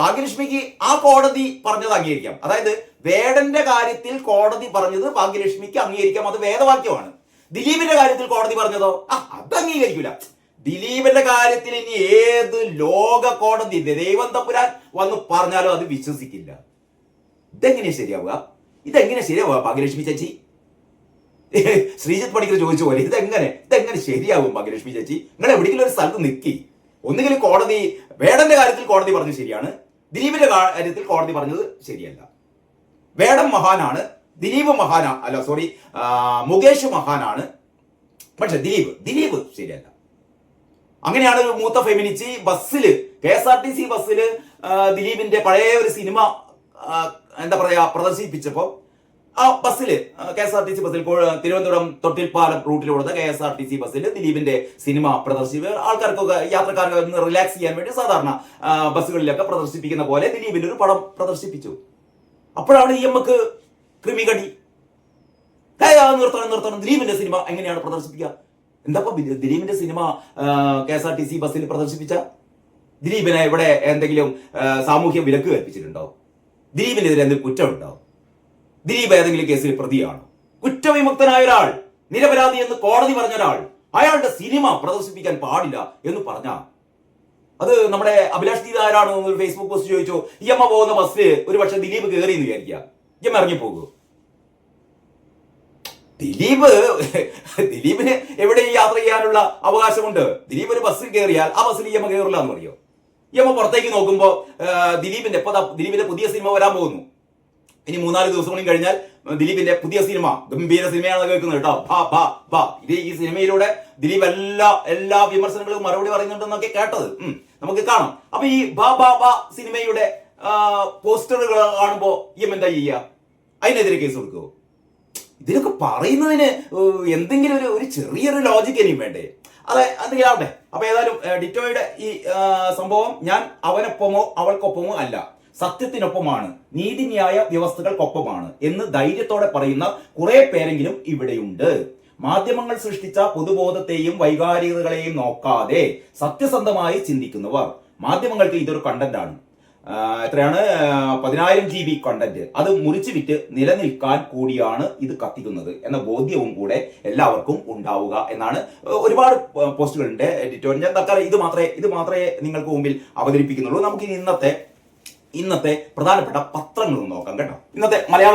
ഭാഗ്യലക്ഷ്മിക്ക് ആ കോടതി പറഞ്ഞത് അംഗീകരിക്കാം. അതായത് വേടന്റെ കാര്യത്തിൽ കോടതി പറഞ്ഞത് ഭാഗ്യലക്ഷ്മിക്ക് അംഗീകരിക്കാം, അത് വേദവാക്യമാണ്. ദിലീപിന്റെ കാര്യത്തിൽ കോടതി പറഞ്ഞതോ അത് അംഗീകരിക്കൂല. ദിലീപിന്റെ കാര്യത്തിൽ ഇനി ഏത് ലോക കോടതി ദൈവം തമ്പുരാൻ വന്ന് പറഞ്ഞാലും അത് വിശ്വസിക്കില്ല. ഇതെങ്ങനെ ശരിയാവുക ഭാഗ്യലക്ഷ്മി ചേച്ചി? ശ്രീജിത്ത് പണിക്കർ ചോദിച്ചു പോലെ ഇതെങ്ങനെ ശരിയാവും ഭാഗ്യലക്ഷ്മി ചേച്ചി? നിങ്ങൾ എവിടെയെങ്കിലും ഒരു സ്ഥലത്ത് നിൽക്കി. ഒന്നുകിൽ കോടതി വേടന്റെ കാര്യത്തിൽ കോടതി പറഞ്ഞത് ശരിയാണ്, ദിലീപിന്റെ കാര്യത്തിൽ കോടതി പറഞ്ഞത് ശരിയല്ല. വേടൻ മഹാനാണ്, ദിലീപ് മുകേഷ് മഹാനാണ്, പക്ഷെ ദിലീപ് ശരിയല്ല. അങ്ങനെയാണ് ഒരു മൂത്ത ഫെമിനിസ്റ്റ് ബസ്സില് KSRTC ബസ്സില് ദിലീപിന്റെ പഴയ ഒരു സിനിമ പ്രദർശിപ്പിച്ചപ്പോ ആ ബസ്സില് KSRTC ബസ്സിൽ തിരുവനന്തപുരം തൊട്ടിൽപ്പാലം റൂട്ടിലൂടെ KSRTC ബസ്സിൽ ദിലീപിന്റെ സിനിമ പ്രദർശിപ്പിച്ച് ആൾക്കാർക്കൊക്കെ യാത്രക്കാർക്ക് ഒന്ന് റിലാക്സ് ചെയ്യാൻ വേണ്ടി സാധാരണ ബസ്സുകളിലൊക്കെ പ്രദർശിപ്പിക്കുന്ന പോലെ ദിലീപിന്റെ ഒരു പടം പ്രദർശിപ്പിച്ചു. അപ്പോഴാണ് EMക്ക് കൃമികടി. നിർത്തണം, ദിലീപിന്റെ സിനിമ എങ്ങനെയാണ് പ്രദർശിപ്പിക്കുക? എന്താ ദിലീപിന്റെ സിനിമ KSRTC ബസ്സിൽ പ്രദർശിപ്പിച്ച ദിലീപിനെ ഇവിടെ എന്തെങ്കിലും സാമൂഹ്യ വിലക്ക് കൽപ്പിച്ചിട്ടുണ്ടോ? ദിലീപിനെതിരെ എന്തെങ്കിലും കുറ്റമുണ്ടോ? ദിലീപ് ഏതെങ്കിലും കേസിൽ പ്രതിയാണോ? കുറ്റവിമുക്തനായ ഒരാൾ, നിരപരാധി എന്ന് കോടതി പറഞ്ഞ ഒരാൾ, അയാളുടെ സിനിമ പ്രദർശിപ്പിക്കാൻ പാടില്ല എന്ന് പറഞ്ഞ അത് നമ്മുടെ അഭിലാഷ് ദീദ ആരാണോ ഒരു ഫേസ്ബുക്ക് പോസ്റ്റ് ചോദിച്ചു, EM പോകുന്ന ബസ്സിൽ ഒരു പക്ഷെ ദിലീപ് കയറി എന്ന് വിചാരിക്കുക, EM ഇറങ്ങിപ്പോകൂ. ദിലീപിന് എവിടെ യാത്ര ചെയ്യാനുള്ള അവകാശമുണ്ട്. ദിലീപ് ഒരു ബസ്സിൽ കയറിയാൽ ആ ബസ്സിൽ EM കയറില്ല എന്ന് പറയോ? EM പുറത്തേക്ക് നോക്കുമ്പോ ദിലീപിന്റെ പുതിയ സിനിമ വരാൻ പോകുന്നു. ഇനി 3-4 ദിവസം കൂടി കഴിഞ്ഞാൽ ദിലീപിന്റെ പുതിയ സിനിമ, ഗംഭീര സിനിമയാണ് കേൾക്കുന്നത് കേട്ടോ. ഈ സിനിമയിലൂടെ ദിലീപ് എല്ലാ വിമർശനങ്ങളും മറുപടി പറയുന്നുണ്ടെന്നൊക്കെ കേട്ടത് നമുക്ക് കാണാം. അപ്പൊ ഈ സിനിമയുടെ പോസ്റ്ററുകൾ കാണുമ്പോ EM എന്താ ചെയ്യുക? അതിനെതിരെ കേസ് കൊടുക്കുമോ? ഇതിനൊക്കെ പറയുന്നതിന് എന്തെങ്കിലും ഒരു ചെറിയൊരു ലോജിക്ക് ഇനിയും വേണ്ടേ? എന്തെങ്കിലും ആവട്ടെ. അപ്പൊ ഏതായാലും ഡിറ്റോയുടെ ഈ സംഭവം ഞാൻ അവനൊപ്പമോ അവൾക്കൊപ്പമോ അല്ല, സത്യത്തിനൊപ്പമാണ്, നീതിന്യായ വ്യവസ്ഥകൾക്കൊപ്പമാണ് എന്ന് ധൈര്യത്തോടെ പറയുന്ന കുറെ പേരെങ്കിലും ഇവിടെയുണ്ട്. മാധ്യമങ്ങൾ സൃഷ്ടിച്ച പൊതുബോധത്തെയും വൈകാരികതകളെയും നോക്കാതെ സത്യസന്ധമായി ചിന്തിക്കുന്നവർ. മാധ്യമങ്ങൾക്ക് ഇതൊരു കണ്ടന്റാണ്. എത്രയാണ് 10,000 GB കണ്ടന്റ്, അത് മുറിച്ചു വിറ്റ് നിലനിൽക്കാൻ കൂടിയാണ് ഇത് കത്തിക്കുന്നത് എന്ന ബോധ്യവും കൂടെ എല്ലാവർക്കും ഉണ്ടാവുക എന്നാണ്. ഒരുപാട് പോസ്റ്റുകളുണ്ട് എഡിറ്റോറിയൽ. ഞാൻ തൽക്കാലം ഇത് മാത്രമേ നിങ്ങൾക്ക് മുമ്പിൽ അവതരിപ്പിക്കുന്നുള്ളൂ. നമുക്ക് ഇന്നത്തെ പ്രധാനപ്പെട്ട പത്രങ്ങൾ നോക്കാം കേട്ടോ. ഇന്നത്തെ മലയാള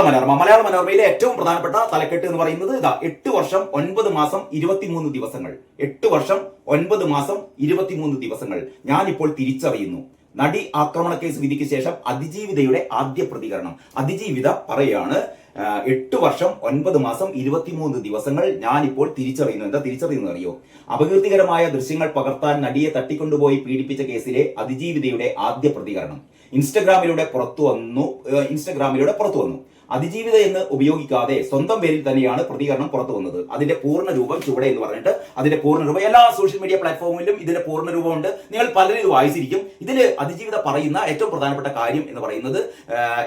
മനോരമയിലെ ഏറ്റവും പ്രധാനപ്പെട്ട തലക്കെട്ട് എന്ന് പറയുന്നത് 8 വർഷം 9 മാസം 23 ദിവസങ്ങൾ. 8 വർഷം 9 മാസം 23 ദിവസങ്ങൾ ഞാനിപ്പോൾ തിരിച്ചറിയുന്നു. നടി ആക്രമണ കേസ് വിധിക്ക് ശേഷം അതിജീവിതയുടെ ആദ്യ പ്രതികരണം. അതിജീവിത പറയാണ്, 8 വർഷം 9 മാസം 23 ദിവസങ്ങൾ ഞാനിപ്പോൾ തിരിച്ചറിയുന്നു. എന്താ തിരിച്ചറിയുന്നത് അറിയോ? അപകീർത്തികരമായ ദൃശ്യങ്ങൾ പകർത്താൻ നടിയെ തട്ടിക്കൊണ്ടുപോയി പീഡിപ്പിച്ച കേസിലെ അതിജീവിതയുടെ ആദ്യ പ്രതികരണം ഇൻസ്റ്റഗ്രാമിലൂടെ പുറത്തു വന്നു. അതിജീവിത എന്ന് ഉപയോഗിക്കാതെ സ്വന്തം പേരിൽ തന്നെയാണ് പ്രതികരണം പുറത്തു വന്നത്. അതിന്റെ പൂർണ്ണ രൂപം ചുവടെ എന്ന് പറഞ്ഞിട്ട് അതിന്റെ പൂർണ്ണ രൂപം എല്ലാ സോഷ്യൽ മീഡിയ പ്ലാറ്റ്ഫോമിലും ഇതിന്റെ പൂർണ്ണ രൂപമുണ്ട്. നിങ്ങൾ പലരും ഇത് വായിച്ചിരിക്കും. ഇതിൽ അതിജീവിത പറയുന്ന ഏറ്റവും പ്രധാനപ്പെട്ട കാര്യം എന്ന് പറയുന്നത്,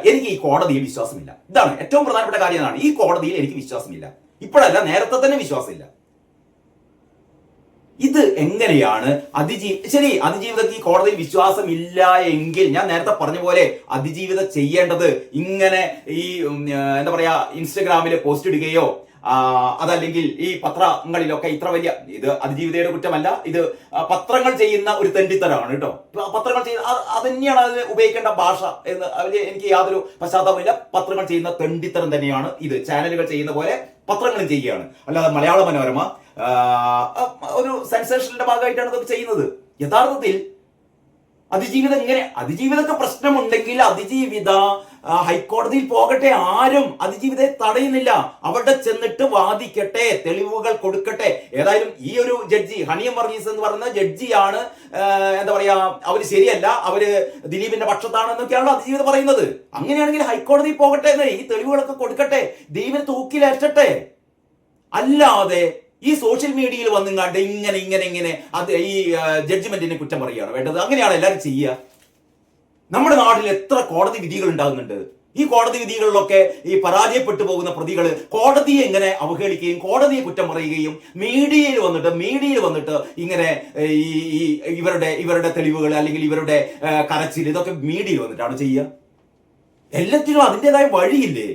എനിക്ക് ഈ കോടതിയിൽ വിശ്വാസമില്ല. ഇതാണ് ഏറ്റവും പ്രധാനപ്പെട്ട കാര്യം. എന്നാണ്, ഈ കോടതിയിൽ എനിക്ക് വിശ്വാസമില്ല. ഇപ്പോഴല്ല, നേരത്തെ തന്നെ വിശ്വാസമില്ല. ഇത് എങ്ങനെയാണ് അതിജീവിതക്ക് ഈ കോടതിയിൽ വിശ്വാസമില്ല എങ്കിൽ ഞാൻ നേരത്തെ പറഞ്ഞ പോലെ അതിജീവിത ചെയ്യേണ്ടത് ഇങ്ങനെ ഈ ഇൻസ്റ്റഗ്രാമിൽ പോസ്റ്റ് ഇടുകയോ അതല്ലെങ്കിൽ ഈ പത്രങ്ങളിലൊക്കെ ഇത്ര വലിയ, ഇത് അതിജീവിതയുടെ കുറ്റമല്ല, ഇത് പത്രങ്ങൾ ചെയ്യുന്ന ഒരു തെണ്ടിത്തരമാണ് കേട്ടോ. പത്രങ്ങൾ ചെയ്യുന്ന അത് തന്നെയാണ് അതിന് ഉപയോഗിക്കേണ്ട ഭാഷ എന്ന് എനിക്ക് യാതൊരു പശ്ചാത്തലമില്ല. പത്രങ്ങൾ ചെയ്യുന്ന തെണ്ടിത്തരം തന്നെയാണ് ഇത്. ചാനലുകൾ ചെയ്യുന്ന പോലെ പത്രങ്ങളും ചെയ്യുകയാണ്. അല്ലാതെ മലയാള മനോരമ ഒരു സെൻസേഷന്റെ ഭാഗമായിട്ടാണ് ഇതൊക്കെ ചെയ്യുന്നത്. യഥാർത്ഥത്തിൽ അതിജീവിതക്ക് പ്രശ്നമുണ്ടെങ്കിൽ അതിജീവിത ഹൈക്കോടതിയിൽ പോകട്ടെ. ആരും അതിജീവിതയെ തടയുന്നില്ല. അവിടെ ചെന്നിട്ട് വാദിക്കട്ടെ, തെളിവുകൾ കൊടുക്കട്ടെ. ഏതായാലും ഈ ഒരു ജഡ്ജി ഹണിയം വർഗീസ് എന്ന് പറയുന്ന ജഡ്ജിയാണ് അവര് ശരിയല്ല, അവര് ദിലീപിന്റെ പക്ഷത്താണെന്നൊക്കെയാണ് അതിജീവിത പറയുന്നത്. അങ്ങനെയാണെങ്കിൽ ഹൈക്കോടതിയിൽ പോകട്ടെ, ഈ തെളിവുകളൊക്കെ കൊടുക്കട്ടെ, ദിലീപിനെ തൂക്കിലേറ്റട്ടെ. അല്ലാതെ ഈ സോഷ്യൽ മീഡിയയിൽ വന്നുങ്ങാണ്ട് ഇങ്ങനെ അത് ഈ ജഡ്ജ്മെന്റിനെ കുറ്റം പറയുകയാണ് വേണ്ടത്. അങ്ങനെയാണ് എല്ലാവരും ചെയ്യുക. നമ്മുടെ നാട്ടിൽ എത്ര കോടതി വിധികൾ ഉണ്ടാകുന്നുണ്ട്. ഈ കോടതി വിധികളിലൊക്കെ ഈ പരാജയപ്പെട്ടു പോകുന്ന പ്രതികൾ കോടതിയെ ഇങ്ങനെ അവഹേളിക്കുകയും കോടതിയെ കുറ്റം പറയുകയും മീഡിയയിൽ വന്നിട്ട് ഇങ്ങനെ ഈ ഇവരുടെ തെളിവുകൾ അല്ലെങ്കിൽ ഇവരുടെ കരച്ചിൽ ഇതൊക്കെ മീഡിയയിൽ വന്നിട്ടാണ് ചെയ്യുക. എല്ലാത്തിനും അതിൻ്റെതായ വഴിയില്ലേ?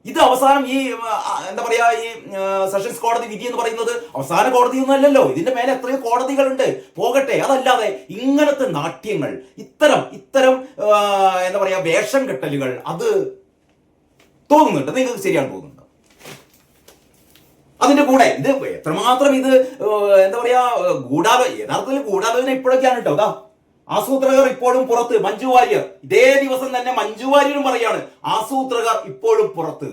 ഇത് അവസാനം ഈ എന്താ പറയാ ഈ സെഷൻസ് കോടതി വിധി എന്ന് പറയുന്നത് അവസാന കോടതിയൊന്നും അല്ലല്ലോ. ഇതിന്റെ മേലെ എത്രയോ കോടതികളുണ്ട്, പോകട്ടെ. അതല്ലാതെ ഇങ്ങനത്തെ നാട്യങ്ങൾ, ഇത്തരം എന്താ പറയാ വേഷം കെട്ടലുകൾ, അത് തോന്നുന്നുണ്ട് നിങ്ങൾക്ക് ശരിയാണ് തോന്നുന്നുണ്ട്. അതിന്റെ കൂടെ ഇത് എത്രമാത്രം ഇത് എന്താ പറയാ യഥാർത്ഥത്തിൽ ഗൂഢാലോചന ഇപ്പോഴൊക്കെയാണ് കേട്ടോ. അതാ ആസൂത്രകർ ഇപ്പോഴും പുറത്ത്. മഞ്ജു വാര്യർ ഇതേ ദിവസം തന്നെ മഞ്ജു വാര്യരും പറയാണ് ആസൂത്രകർ ഇപ്പോഴും പുറത്ത്.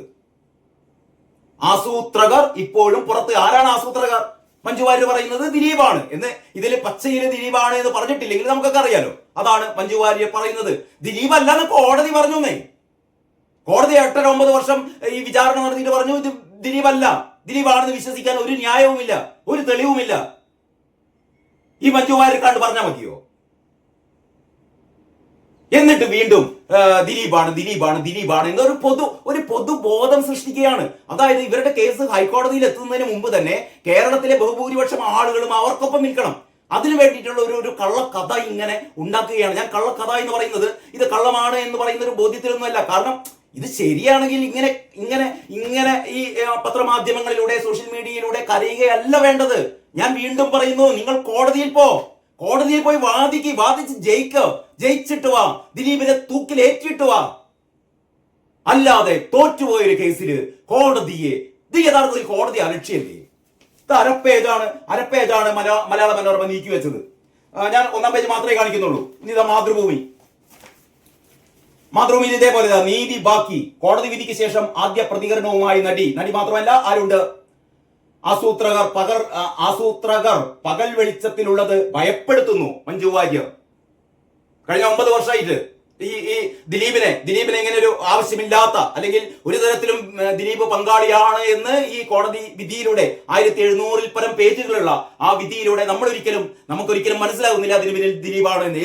ആസൂത്രകർ ഇപ്പോഴും പുറത്ത്. ആരാണ് ആസൂത്രകർ? മഞ്ജു വാര്യർ പറയുന്നത് ദിലീപാണ് എന്ന്. ഇതിൽ പച്ചയില് ദിലീപാണ് എന്ന് പറഞ്ഞിട്ടില്ലെങ്കിൽ നമുക്കൊക്കെ അറിയാലോ. അതാണ് മഞ്ജു വാര്യർ പറയുന്നത്. ദിലീപ് അല്ലാന്ന് കോടതി പറഞ്ഞു. കോടതി 8-9 വർഷം ഈ വിചാരണ നടത്തിയിട്ട് പറഞ്ഞു ഇത് ദിലീപ് അല്ല, ദിലീപാണെന്ന് വിശ്വസിക്കാൻ ഒരു ന്യായവുമില്ല, ഒരു തെളിവുമില്ല. ഈ മഞ്ജു വാര്യർ കണ്ട് പറഞ്ഞാൽ മതിയോ? എന്നിട്ട് വീണ്ടും ദിലീപാണ് എന്നൊരു പൊതുബോധം സൃഷ്ടിക്കുകയാണ്. അതായത് ഇവരുടെ കേസ് ഹൈക്കോടതിയിൽ എത്തുന്നതിന് മുമ്പ് തന്നെ കേരളത്തിലെ ബഹുഭൂരിപക്ഷം ആളുകളും അവർക്കൊപ്പം നിൽക്കണം. അതിനു വേണ്ടിയിട്ടുള്ള ഒരു കള്ളക്കഥ ഇങ്ങനെ ഉണ്ടാക്കുകയാണ്. ഞാൻ കള്ളക്കഥ എന്ന് പറയുന്നത് ഇത് കള്ളമാണ് എന്ന് പറയുന്ന ഒരു ബോധ്യത്തിലൊന്നുമല്ല. കാരണം ഇത് ശരിയാണെങ്കിൽ ഇങ്ങനെ ഈ പത്രമാധ്യമങ്ങളിലൂടെ സോഷ്യൽ മീഡിയയിലൂടെ കരയുകയല്ല വേണ്ടത്. ഞാൻ വീണ്ടും പറയുന്നു, നിങ്ങൾ കോടതിയിൽ പോയി വാദിച്ച് ജയിച്ചിട്ട് വാ, ദിലീപിനെ തൂക്കിലേറ്റിട്ട് വാ. അല്ലാതെ തോറ്റുപോയൊരു കേസിൽ ഇത് യഥാർത്ഥത്തിൽ കോടതി അലക്ഷ്യല്ലേ? ഇത് അരപ്പേജാണ് മലയാള മനോരമ നീക്കി വെച്ചത്. ഞാൻ 1-ാം പേജ് മാത്രമേ കാണിക്കുന്നുള്ളൂ. ഇനി ഇതാ മാതൃഭൂമിയിൽ ഇതേപോലെ നീതി ബാക്കി. കോടതി വിധിക്ക് ശേഷം ആദ്യ പ്രതികരണവുമായി നടി മാത്രമല്ല, ആരുണ്ട്? ആസൂത്രകർ പകൽ വെളിച്ചത്തിലുള്ളത് ഭയപ്പെടുത്തുന്നു. മഞ്ജു വാര്യർ കഴിഞ്ഞ 9 വർഷമായിട്ട് ഈ ദിലീപിനെ ഇങ്ങനെ ഒരു ആവശ്യമില്ലാത്ത, അല്ലെങ്കിൽ ഒരു തരത്തിലും ദിലീപ് പങ്കാളിയാണ് എന്ന് ഈ കോടതി വിധിയിലൂടെ 1700-ൽ പരം പേജുകളുള്ള ആ വിധിയിലൂടെ നമുക്കൊരിക്കലും മനസ്സിലാകുന്നില്ല അതിന് പിന്നിൽ ദിലീപാണ് എന്ന്.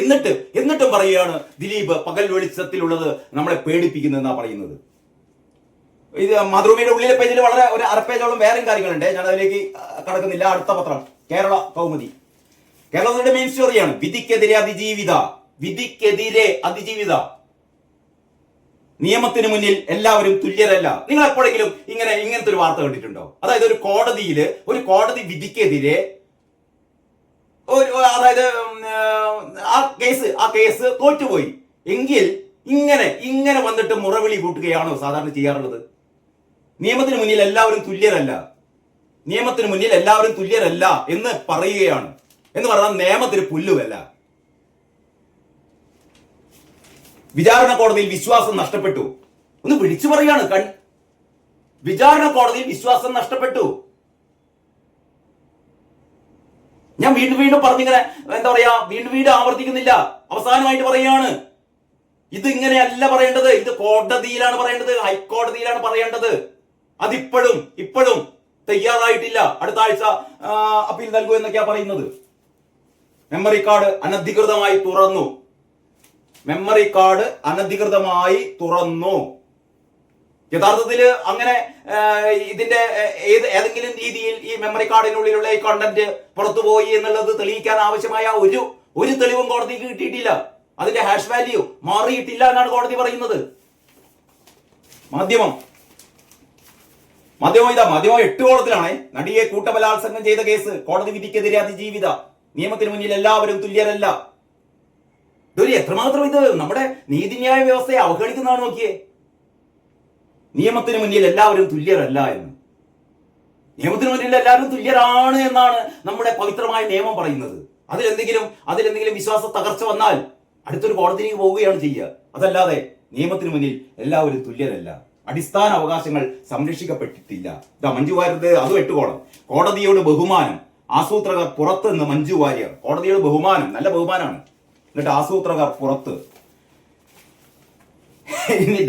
എന്നിട്ടും പറയുകയാണ് ദിലീപ് പകൽ വെളിച്ചത്തിലുള്ളത് നമ്മളെ പേടിപ്പിക്കുന്നതെന്നാണ് പറയുന്നത്. ഇത് മാതൃഭൂമിയുടെ ഉള്ളിലെ പേജിൽ വളരെ ഒരു അരപ്പേജോളം വേറെയും കാര്യങ്ങളുണ്ട്. ഞാൻ അതിലേക്ക് കടക്കുന്നില്ല. അടുത്ത പത്രം കേരള കൗമുദി. കേരളത്തിന്റെ മെയിൻ സ്റ്റോറിയാണ് വിധിക്കെതിരെ അതിജീവിത. നിയമത്തിന് മുന്നിൽ എല്ലാവരും തുല്യരല്ല. നിങ്ങൾ എപ്പോഴെങ്കിലും ഇങ്ങനത്തെ ഒരു വാർത്ത കണ്ടിട്ടുണ്ടോ? അതായത് ഒരു കോടതി വിധിക്കെതിരെ അതായത് ആ കേസ് തോറ്റുപോയി എങ്കിൽ ഇങ്ങനെ വന്നിട്ട് മുറവിളി കൂട്ടുകയാണോ സാധാരണ ചെയ്യാറുള്ളത്? നിയമത്തിന് മുന്നിൽ എല്ലാവരും തുല്യരല്ല എന്ന് പറയുകയാണ്. എന്ന് പറഞ്ഞാൽ നിയമത്തിന് പുല്ലുമല്ല. വിചാരണ കോടതിയിൽ വിശ്വാസം നഷ്ടപ്പെട്ടു. ഒന്ന് വിളിച്ചു പറയാണ്, വിചാരണ കോടതിയിൽ വിശ്വാസം നഷ്ടപ്പെട്ടു. ഞാൻ വീണ്ടും പറഞ്ഞിങ്ങനെ എന്താ പറയാ വീണ്ടും ആവർത്തിക്കുന്നില്ല. അവസാനമായിട്ട് പറയുകയാണ്, ഇത് ഇങ്ങനെയല്ല പറയേണ്ടത്, ഇത് കോടതിയിലാണ് പറയേണ്ടത്, ഹൈക്കോടതിയിലാണ് പറയേണ്ടത്. അതിപ്പോഴും തയ്യാറായിട്ടില്ല. അടുത്ത ആഴ്ച അപ്പീൽ നൽകൂ എന്നൊക്കെയാ പറയുന്നത്. മെമ്മറി കാർഡ് അനധികൃതമായി തുറന്നു. യഥാർത്ഥത്തിൽ അങ്ങനെ ഇതിന്റെ ഏതെങ്കിലും രീതിയിൽ ഈ മെമ്മറി കാർഡിനുള്ളിലുള്ള ഈ കണ്ടന്റ് പുറത്തുപോയി എന്നുള്ളത് തെളിയിക്കാൻ ആവശ്യമായ ഒരു തെളിവും കോടതിക്ക് കിട്ടിയിട്ടില്ല. അതിന്റെ ഹാഷ് വാല്യൂ മാറിയിട്ടില്ല എന്നാണ് കോടതി പറയുന്നത്. മാധ്യമം 8 കോളത്തിലാണ്. നടിയെ കൂട്ടബലാത്സംഗം ചെയ്ത കേസ് കോടതി വിധിക്കെതിരെ അതിജീവിത. നിയമത്തിന് മുന്നിൽ എല്ലാവരും തുല്യരല്ല. ഇതൊരു എത്രമാത്രം ഇത് നമ്മുടെ നീതിന്യായ വ്യവസ്ഥയെ അവഗണിക്കുന്നതാണ്. നോക്കിയേ, നിയമത്തിന് മുന്നിൽ എല്ലാവരും തുല്യരല്ല എന്ന്. നിയമത്തിന് മുന്നിൽ എല്ലാവരും തുല്യരാണ് എന്നാണ് നമ്മുടെ പവിത്രമായ നിയമം പറയുന്നത്. അതിലെന്തെങ്കിലും വിശ്വാസ തകർച്ച വന്നാൽ അടുത്തൊരു കോടതിയിലേക്ക് പോവുകയാണ് ചെയ്യുക. അതല്ലാതെ നിയമത്തിന് മുന്നിൽ എല്ലാവരും തുല്യരല്ല, അടിസ്ഥാന അവകാശങ്ങൾ സംരക്ഷിക്കപ്പെട്ടിട്ടില്ല. മഞ്ജു വാര്യർ അതും 8 കോളം. കോടതിയോട് ബഹുമാനം, ആസൂത്രകർ പുറത്തുനിന്ന് മഞ്ജു വാര്യർ. കോടതിയോട് ബഹുമാനം, നല്ല ബഹുമാനമാണ്. എന്നിട്ട് ആസൂത്രകർ പുറത്ത്. ഇനി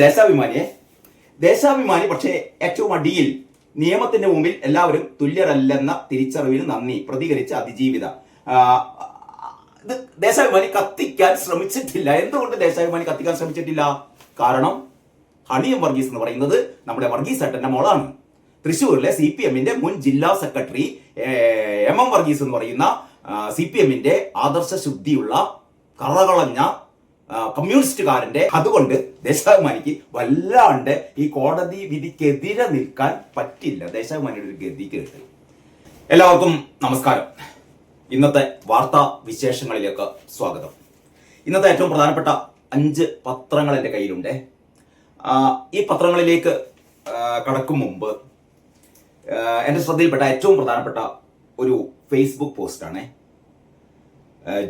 ദേശാഭിമാനി പക്ഷേ ഏറ്റവും അടിയിൽ നിയമത്തിന്റെ മുമ്പിൽ എല്ലാവരും തുല്യരല്ലെന്ന തിരിച്ചറിവിന് നന്ദി പ്രതികരിച്ച അതിജീവിത. ഇത് ദേശാഭിമാനി കത്തിക്കാൻ ശ്രമിച്ചിട്ടില്ല. എന്തുകൊണ്ട് ദേശാഭിമാനി കത്തിക്കാൻ ശ്രമിച്ചിട്ടില്ല? കാരണം ഹണിയം വർഗീസ് എന്ന് പറയുന്നത് നമ്മുടെ വർഗീസ് ഏട്ടന്റെ മോളാണ്. തൃശ്ശൂരിലെ CPM-ന്റെ മുൻ ജില്ലാ സെക്രട്ടറി MM വർഗീസ് എന്ന് പറയുന്ന CPM-ന്റെ ആദർശ ശുദ്ധിയുള്ള കറകളഞ്ഞ കമ്മ്യൂണിസ്റ്റുകാരന്റെ അതുകൊണ്ട് ദേശാഭിമാനിക്ക് വല്ലാണ്ട് ഈ കോടതി വിധിക്കെതിരെ നിൽക്കാൻ പറ്റില്ല. ദേശാഭിമാനിയുടെ ഒരു ഗതി കേട്ട്. എല്ലാവർക്കും നമസ്കാരം. ഇന്നത്തെ വാർത്താ വിശേഷങ്ങളിലേക്ക് സ്വാഗതം. ഇന്നത്തെ ഏറ്റവും പ്രധാനപ്പെട്ട 5 പത്രങ്ങൾ എൻ്റെ കയ്യിലുണ്ട്. ഈ പത്രങ്ങളിലേക്ക് കടക്കും മുമ്പ് എൻ്റെ ശ്രദ്ധയിൽപ്പെട്ട ഏറ്റവും പ്രധാനപ്പെട്ട ഒരു ഫേസ്ബുക്ക് പോസ്റ്റാണ്.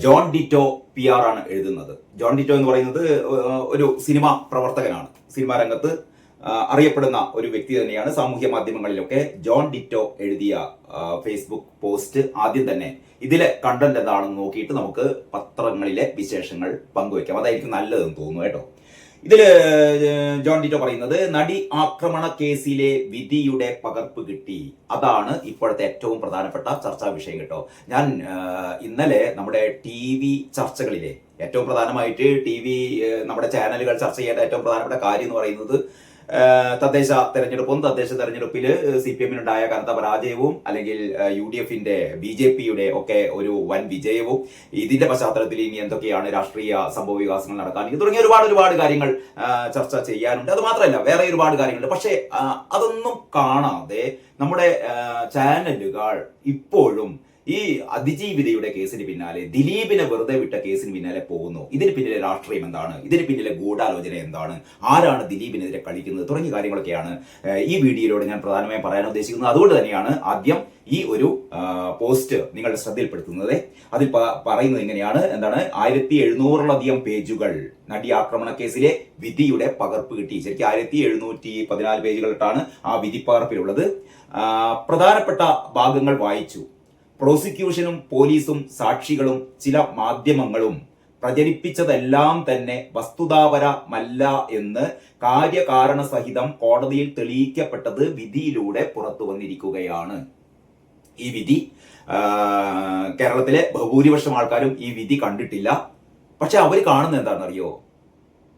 ജോൺ ഡിറ്റോ PR ആണ് എഴുതുന്നത്. ജോൺ ഡിറ്റോ എന്ന് പറയുന്നത് ഒരു സിനിമാ പ്രവർത്തകനാണ്. സിനിമാ രംഗത്ത് അറിയപ്പെടുന്ന ഒരു വ്യക്തി തന്നെയാണ്. സാമൂഹ്യ മാധ്യമങ്ങളിലൊക്കെ ജോൺ ഡിറ്റോ എഴുതിയ ഫേസ്ബുക്ക് പോസ്റ്റ് ആദ്യം തന്നെ ഇതിലെ കണ്ടന്റ് എന്താണെന്ന് നോക്കിയിട്ട് നമുക്ക് പത്രങ്ങളിലെ വിശേഷങ്ങൾ പങ്കുവയ്ക്കാം. അതായിരിക്കും നല്ലതെന്ന് തോന്നുന്നു കേട്ടോ. ഇതില് ജോൺ ഡിറ്റോ പറയുന്നത്, നടി ആക്രമണ കേസിലെ വിധിയുടെ പകർപ്പ് കിട്ടി. അതാണ് ഇപ്പോഴത്തെ ഏറ്റവും പ്രധാനപ്പെട്ട ചർച്ചാ വിഷയം കേട്ടോ. ഞാൻ ഇന്നലെ നമ്മുടെ TV ചർച്ചകളിലെ ഏറ്റവും പ്രധാനമായിട്ട് നമ്മുടെ ചാനലുകൾ ചർച്ച ചെയ്യേണ്ട ഏറ്റവും പ്രധാനപ്പെട്ട കാര്യം എന്ന് പറയുന്നത് തദ്ദേശ തെരഞ്ഞെടുപ്പിൽ CPM-നുണ്ടായ കനത്ത പരാജയവും അല്ലെങ്കിൽ UDF-ന്റെ BJP-യുടെ ഒക്കെ ഒരു വൻ വിജയവും ഇതിന്റെ പശ്ചാത്തലത്തിൽ ഇനി എന്തൊക്കെയാണ് രാഷ്ട്രീയ സംഭവ വികാസങ്ങൾ നടക്കാൻ തുടങ്ങിയ ഒരുപാട് കാര്യങ്ങൾ ചർച്ച ചെയ്യാനുണ്ട്. അത് മാത്രമല്ല വേറെ ഒരുപാട് കാര്യങ്ങളുണ്ട്. പക്ഷേ അതൊന്നും കാണാതെ നമ്മുടെ ചാനലുകൾ ഇപ്പോഴും ഈ അതിജീവിതയുടെ കേസിന് പിന്നാലെ, ദിലീപിനെ വെറുതെ വിട്ട കേസിന് പിന്നാലെ പോകുന്നു. ഇതിന് പിന്നിലെ രാഷ്ട്രീയം എന്താണ്, ഇതിന് പിന്നിലെ ഗൂഢാലോചന എന്താണ്, ആരാണ് ദിലീപിനെതിരെ കളിക്കുന്നത് തുടങ്ങിയ കാര്യങ്ങളൊക്കെയാണ് ഈ വീഡിയോയിലൂടെ ഞാൻ പ്രധാനമായും പറയാൻ ഉദ്ദേശിക്കുന്നത്. അതുകൊണ്ട് തന്നെയാണ് ആദ്യം ഈ ഒരു പോസ്റ്റ് നിങ്ങളുടെ ശ്രദ്ധയിൽപ്പെടുത്തുന്നത്. അതിൽ പറയുന്നത് ഇങ്ങനെയാണ്, 1700-ലധികം പേജുകൾ നടി ആക്രമണ കേസിലെ വിധിയുടെ പകർപ്പ് കിട്ടി. ശരിക്കും 1714 പേജുകളിട്ടാണ് ആ വിധി പകർപ്പിലുള്ളത്. പ്രധാനപ്പെട്ട ഭാഗങ്ങൾ വായിച്ചു. പ്രോസിക്യൂഷനും പോലീസും സാക്ഷികളും ചില മാധ്യമങ്ങളും പ്രചരിപ്പിച്ചതെല്ലാം തന്നെ വസ്തുതാപരമല്ല എന്ന് കാര്യകാരണ സഹിതം കോടതിയിൽ തെളിയിക്കപ്പെട്ടത് വിധിയിലൂടെ പുറത്തു വന്നിരിക്കുകയാണ്. ഈ വിധി കേരളത്തിലെ ബഹുഭൂരിപക്ഷം ആൾക്കാരും ഈ വിധി കണ്ടിട്ടില്ല. പക്ഷെ അവർ കാണുന്നത് എന്താണെന്നറിയോ?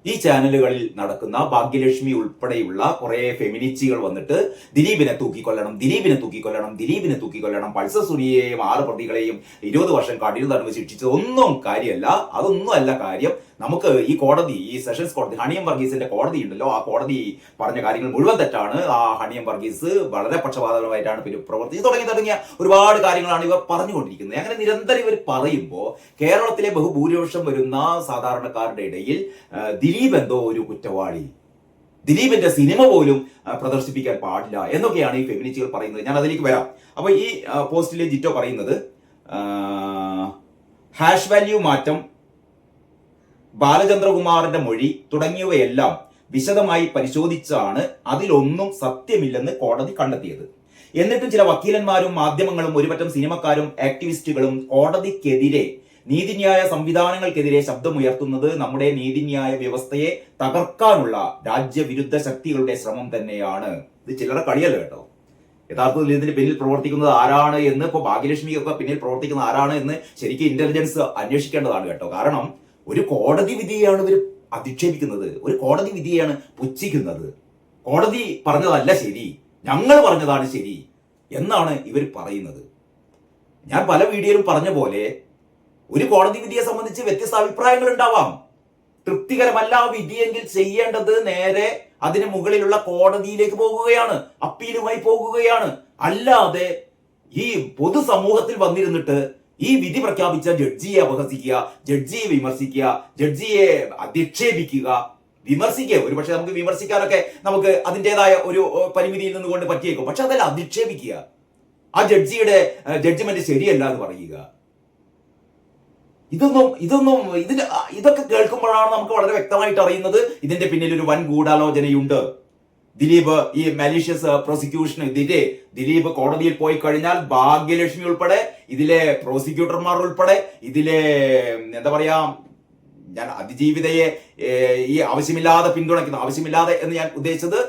ഈ ചാനലുകളിൽ നടക്കുന്ന ഭാഗ്യലക്ഷ്മി ഉൾപ്പെടെയുള്ള കുറെ ഫെമിനിസ്റ്റുകൾ വന്നിട്ട് ദിലീപിനെ തൂക്കിക്കൊല്ലണം, പൾസർ സുനിയെയും 6 പ്രതികളെയും 20 വർഷം കഠിന തടവ് ശിക്ഷിച്ചത് ഒന്നും കാര്യമല്ല. അതൊന്നുമല്ല കാര്യം. നമുക്ക് ഈ കോടതി, ഈ സെഷൻസ് കോടതി, ഹണിയം വർഗീസിന്റെ കോടതി ഉണ്ടല്ലോ, ആ കോടതി പറഞ്ഞ കാര്യങ്ങൾ മുഴുവൻ തെറ്റാണ്. ആ ഹണിയം വർഗീസ് വളരെ പക്ഷപാതപരമായിട്ടാണ് പ്രവർത്തിച്ച് തുടങ്ങിയ ഒരുപാട് കാര്യങ്ങളാണ് ഇവർ പറഞ്ഞുകൊണ്ടിരിക്കുന്നത്. അങ്ങനെ നിരന്തരം ഇവർ പറയുമ്പോൾ കേരളത്തിലെ ബഹുഭൂരിപക്ഷം വരുന്ന സാധാരണക്കാരുടെ ഇടയിൽ ദിലീപ് എന്തോ ഒരു കുറ്റവാളി, ദിലീപിന്റെ സിനിമ പോലും പ്രദർശിപ്പിക്കാൻ പാടില്ല എന്നൊക്കെയാണ് ഈ ഫെമിനിസ്റ്റുകൾ പറയുന്നത്. ഞാൻ അതിലേക്ക് വരാം. അപ്പൊ ഈ പോസ്റ്റിൽ ജിറ്റോ പറയുന്നത്, ഹാഷ് വാല്യൂ മാറ്റം, ബാലചന്ദ്രകുമാറിന്റെ മൊഴി തുടങ്ങിയവയെല്ലാം വിശദമായി പരിശോധിച്ചാണ് അതിലൊന്നും സത്യമില്ലെന്ന് കോടതി കണ്ടെത്തിയത്. എന്നിട്ടും ചില വക്കീലന്മാരും മാധ്യമങ്ങളും ഒരുപറ്റം സിനിമക്കാരും ആക്ടിവിസ്റ്റുകളും കോടതിക്കെതിരെ, നീതിന്യായ സംവിധാനങ്ങൾക്കെതിരെ ശബ്ദമുയർത്തുന്നത് നമ്മുടെ നീതിന്യായ വ്യവസ്ഥയെ തകർക്കാനുള്ള രാജ്യവിരുദ്ധ ശക്തികളുടെ ശ്രമം തന്നെയാണ്. ഇത് ചിലരെ കളിയല്ല കേട്ടോ. യഥാർത്ഥത്തിൽ ഇതിന് പിന്നിൽ പ്രവർത്തിക്കുന്നത് ആരാണ് എന്ന്, ഇപ്പൊ ഭാഗ്യലക്ഷ്മിയൊക്കെ പിന്നിൽ പ്രവർത്തിക്കുന്ന ആരാണ് എന്ന് ശരിക്കും ഇന്റലിജൻസ് അന്വേഷിക്കേണ്ടതാണ് കേട്ടോ. കാരണം ഒരു കോടതി വിധിയെയാണ് ഇവർ അധിക്ഷേപിക്കുന്നത്, ഒരു കോടതി വിധിയെയാണ് പുച്ഛിക്കുന്നത്. കോടതി പറഞ്ഞതല്ല ശരി, ഞങ്ങൾ പറഞ്ഞതാണ് ശരി എന്നാണ് ഇവർ പറയുന്നത്. ഞാൻ പല വീഡിയോയിലും പറഞ്ഞ പോലെ ഒരു കോടതി വിധിയെ സംബന്ധിച്ച് വ്യത്യസ്ത അഭിപ്രായങ്ങൾ ഉണ്ടാവാം. തൃപ്തികരമല്ല ആ വിധിയെങ്കിൽ ചെയ്യേണ്ടത് നേരെ അതിന് മുകളിലുള്ള കോടതിയിലേക്ക് പോകുകയാണ്, അപ്പീലുമായി പോകുകയാണ്. അല്ലാതെ ഈ പൊതുസമൂഹത്തിൽ വന്നിരുന്നിട്ട് ഈ വിധി പ്രഖ്യാപിച്ച ജഡ്ജിയെ അപഹസിക്കുക, ജഡ്ജിയെ വിമർശിക്കുക, ജഡ്ജിയെ അധിക്ഷേപിക്കുക, വിമർശിക്കുക. ഒരുപക്ഷെ നമുക്ക് വിമർശിക്കാനൊക്കെ നമുക്ക് അതിൻ്റെതായ ഒരു പരിമിതിയിൽ നിന്നുകൊണ്ട് പറ്റിയേക്കും. പക്ഷെ അതല്ല, അധിക്ഷേപിക്കുക, ആ ജഡ്ജിയുടെ ജഡ്ജ്മെന്റ് ശരിയല്ല എന്ന് പറയുക, ഇതൊക്കെ കേൾക്കുമ്പോഴാണ് നമുക്ക് വളരെ വ്യക്തമായിട്ട് അറിയുന്നത് ഇതിന്റെ പിന്നിൽ ഒരു വൻ ഗൂഢാലോചനയുണ്ട്. ദിലീപ് ഈ മാലീഷ്യസ് പ്രോസിക്യൂഷനെതിരെ ദിലീപ് കോടതിയിൽ പോയി കഴിഞ്ഞാൽ ഭാഗ്യലക്ഷ്മി ഉൾപ്പെടെ, ഇതിലെ പ്രോസിക്യൂട്ടർമാർ ഉൾപ്പെടെ, ഇതിലെ എന്താ പറയാ, ഞാൻ അതിജീവിതയെ ഈ ആവശ്യമില്ലാതെ പിന്തുണയ്ക്കുന്നു, ആവശ്യമില്ലാതെ എന്ന് ഞാൻ ഉദ്ദേശിച്ചത്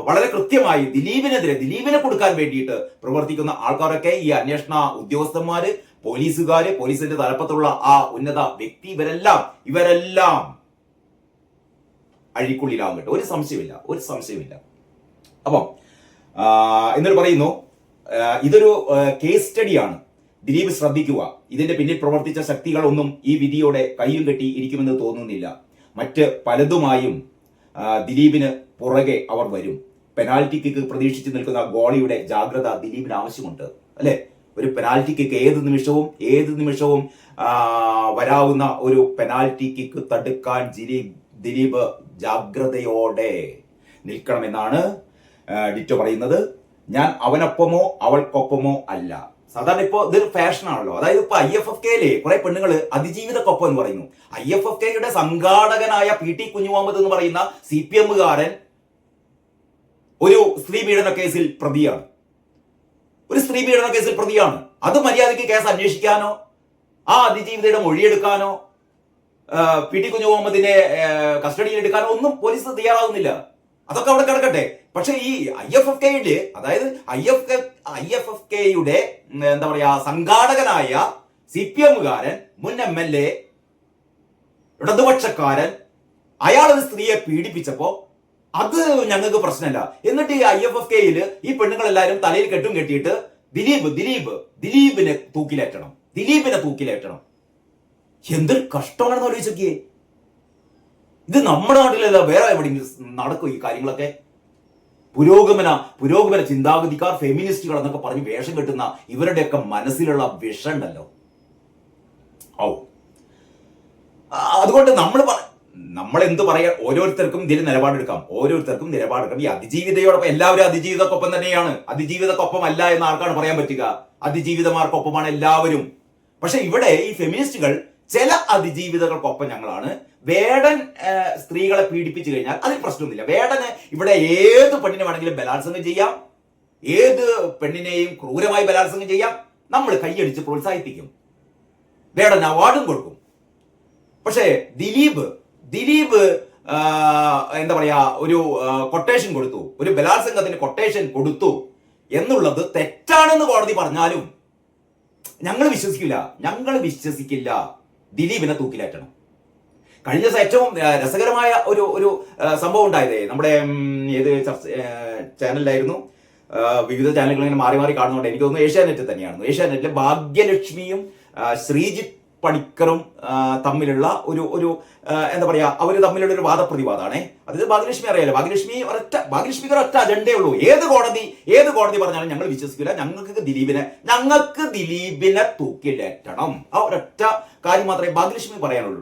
വളരെ കൃത്യമായി ദിലീപിനെ കൊടുക്കാൻ വേണ്ടിയിട്ട് പ്രവർത്തിക്കുന്ന ആൾക്കാരൊക്കെ, ഈ അന്വേഷണ ഉദ്യോഗസ്ഥന്മാര്, പോലീസുകാര്, പോലീസിന്റെ തലപ്പത്തുള്ള ആ ഉന്നത വ്യക്തി, ഇവരെല്ലാം അഴിക്കുള്ളിലാവും കേട്ടോ, ഒരു സംശയമില്ല. അപ്പം എന്നിട്ട് പറയുന്നു, ഇതൊരു കേസ് സ്റ്റഡിയാണ്, ദിലീപ് ശ്രദ്ധിക്കുക. ഇതിന്റെ പിന്നിൽ പ്രവർത്തിച്ച ശക്തികളൊന്നും ഈ വിധിയോടെ കയ്യും കെട്ടി ഇരിക്കുമെന്ന് തോന്നുന്നില്ല. മറ്റ് പലതുമായും ദിലീപിന് പുറകെ അവർ വരും. പെനാൽറ്റി കിക്ക് പ്രതീക്ഷിച്ചു നിൽക്കുന്ന ഗോളിയുടെ ജാഗ്രത ദിലീപിന് ആവശ്യമുണ്ട്, അല്ലെ? ഒരു പെനാൽറ്റി കിക്ക് ഏത് നിമിഷവും വരാവുന്ന ഒരു പെനാൽറ്റി കിക്ക് തടുക്കാൻ ദിലീപ് ജാഗ്രതയോടെ നിൽക്കണമെന്നാണ് ഡിറ്റോ പറയുന്നത്. ഞാൻ അവനൊപ്പമോ അവൾക്കൊപ്പമോ അല്ല. സാധാരണ ഇപ്പോ ഇതൊരു ഫാഷനാണല്ലോ. അതായത് ഇപ്പൊ IFFK കുറെ പെണ്ണുങ്ങൾ അതിജീവിതക്കൊപ്പം എന്ന് പറയുന്നു. IFFKയുടെ സംഘാടകനായ PT കുഞ്ഞുമുഹമ്മദ് എന്ന് പറയുന്ന CPM-കാരൻ ഒരു സ്ത്രീ പീഡന കേസിൽ പ്രതിയാണ്. അത് മര്യാദയ്ക്ക് കേസ് അന്വേഷിക്കാനോ ആ അതിജീവിതയുടെ മൊഴിയെടുക്കാനോ PT കുഞ്ഞുമുഹമ്മദിനെ കസ്റ്റഡിയിൽ എടുക്കാനോ ഒന്നും പോലീസ് തയ്യാറാവുന്നില്ല. അതൊക്കെ അവിടെ കിടക്കട്ടെ. പക്ഷെ ഈ IFFKയുടെ, അതായത് IFFKയുടെ എന്താ പറയാ സംഘാടകനായ CPM-കാരൻ, മുൻ MLA, ഇടതുപക്ഷക്കാരൻ, അയാൾ ഒരു സ്ത്രീയെ പീഡിപ്പിച്ചപ്പോ അത് ഞങ്ങൾക്ക് പ്രശ്നമല്ല. എന്നിട്ട് ഈ IFFKയില് ഈ പെണ്ണുങ്ങളെല്ലാരും തലയിൽ കെട്ടും കെട്ടിയിട്ട് ദിലീപിനെ തൂക്കിലേറ്റണം. എന്തൊരു കഷ്ടമാണെന്ന് ആലോചിച്ചോക്കിയേ. ഇത് നമ്മുടെ നാട്ടിലല്ല, വേറെ എവിടെയെങ്കിലും നടക്കും ഈ കാര്യങ്ങളൊക്കെ? പുരോഗമന ചിന്താഗതിക്കാർ, ഫെമിനിസ്റ്റുകൾ എന്നൊക്കെ പറഞ്ഞ് വേഷം കെട്ടുന്ന ഇവരുടെയൊക്കെ മനസ്സിലുള്ള വിഷം ഉണ്ടല്ലോ. അതുകൊണ്ട് നമ്മൾ എന്ത് പറയാ, ഓരോരുത്തർക്കും ഇതിൽ നിലപാടെടുക്കാം. ഈ അതിജീവിതയോടൊപ്പം എല്ലാവരും അതിജീവിതക്കൊപ്പം തന്നെയാണ്. അതിജീവിതക്കൊപ്പം അല്ല എന്ന് ആർക്കാണ് പറയാൻ പറ്റുക? അതിജീവിതമാർക്കൊപ്പമാണ് എല്ലാവരും. പക്ഷെ ഇവിടെ ഈ ഫെമിനിസ്റ്റുകൾ ചില അതിജീവിതകൾക്കൊപ്പം ഞങ്ങളാണ്. വേടൻ സ്ത്രീകളെ പീഡിപ്പിച്ചു കഴിഞ്ഞാൽ അതിൽ പ്രശ്നമൊന്നുമില്ല. വേടന് ഇവിടെ ഏത് പെണ്ണിനെ വേണമെങ്കിലും ബലാത്സംഗം ചെയ്യാം, ഏത് പെണ്ണിനെയും ക്രൂരമായി ബലാത്സംഗം ചെയ്യാം. നമ്മൾ കൈയടിച്ച് പ്രോത്സാഹിപ്പിക്കും, വേടൻ അവാർഡും കൊടുക്കും. പക്ഷേ ദിലീപ് എന്താ പറയാ, ഒരു കൊട്ടേഷൻ കൊടുത്തു, ഒരു ബലാത്സംഗത്തിന് കൊട്ടേഷൻ കൊടുത്തു എന്നുള്ളത് തെറ്റാണെന്ന് കോടതി പറഞ്ഞാലും ഞങ്ങൾ വിശ്വസിക്കില്ല. ദിലീപിനെ തൂക്കിലേറ്റണം. കഴിഞ്ഞ ദിവസം ഏറ്റവും രസകരമായ ഒരു സംഭവം ഉണ്ടായത് നമ്മുടെ ചാനലിലായിരുന്നു. വിവിധ ചാനലുകൾ ഇങ്ങനെ മാറി കാണുന്നുണ്ട്. എനിക്ക് തോന്നുന്നു ഏഷ്യാനെറ്റ് തന്നെയാണ്. ഏഷ്യാനെറ്റിലെ ഭാഗ്യലക്ഷ്മിയും ശ്രീജിത്ത് പണിക്കറും തമ്മിലുള്ള ഒരു എന്താ പറയാ, അവർ തമ്മിലുള്ള ഒരു വാദപ്രതിവാദമാണേ. അതായത് ഭാഗ്യലക്ഷ്മി അറിയാലോ, ഭാഗ്യലക്ഷ്മിക്ക് ഒരൊറ്റ അജണ്ടേ ഉള്ളൂ. ഏത് കോടതി പറഞ്ഞാലും ഞങ്ങൾ വിശ്വസിക്കില്ല, ഞങ്ങൾക്ക് ദിലീപിനെ തൂക്കിലേറ്റണം. ആ ഒരൊറ്റ കാര്യം മാത്രമേ ഭാഗ്യലക്ഷ്മി പറയാനുള്ളൂ.